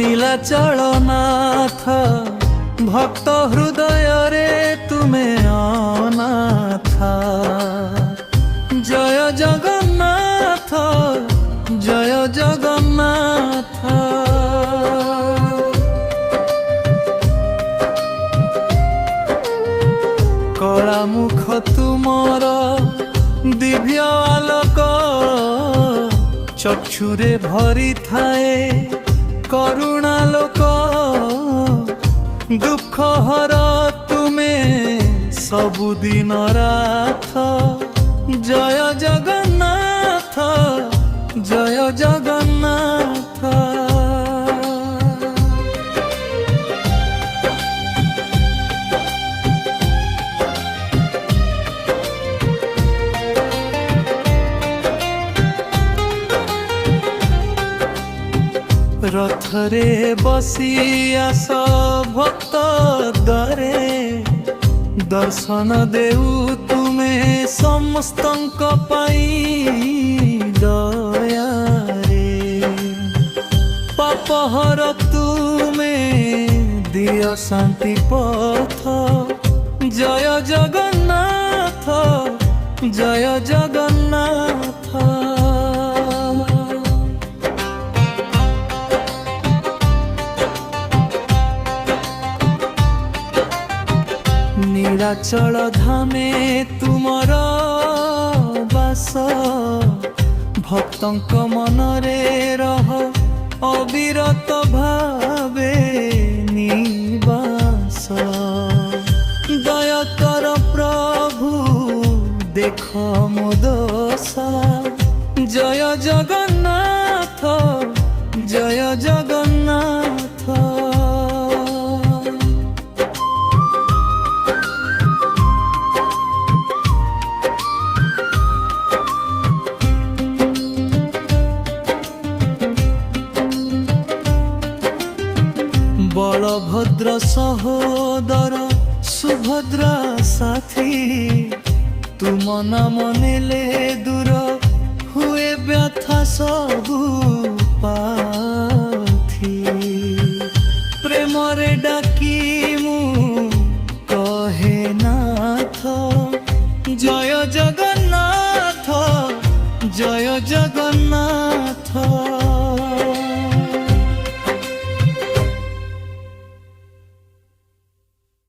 नीलाचलनाथ भक्त हृदय रे तुमे अनाथ। जय जगन्नाथ जय जगन्नाथ। कला मुख तुमर दिव्य आलोक चक्षुरे भरी थाए करुणालोक। दुख हर तुमे सबुदिन राथ। जय जगन्नाथ जय जगन्नाथ। रथरे बसी आस भक्त दरे दर्शन देउ तुमे समस्तंक पाई दया रे। पापहर तुमे दिय शांति पथ। जय जगन्नाथ जय जगन्नाथ। नीलाचल धामे तुमर बास भक्तंक मनरे रह अविरत भावे निवास। दया कर प्रभु देख मो दशा। जय जगन्नाथ जय जगन्नाथ। बलभद्र सहोदर सुभद्रा साथी तुम नाम नेले दूर हुए व्यथा सबु पाथी। प्रेम रे डाकी मु कहे नाथ। जय जगन्नाथ जय जगन्नाथ।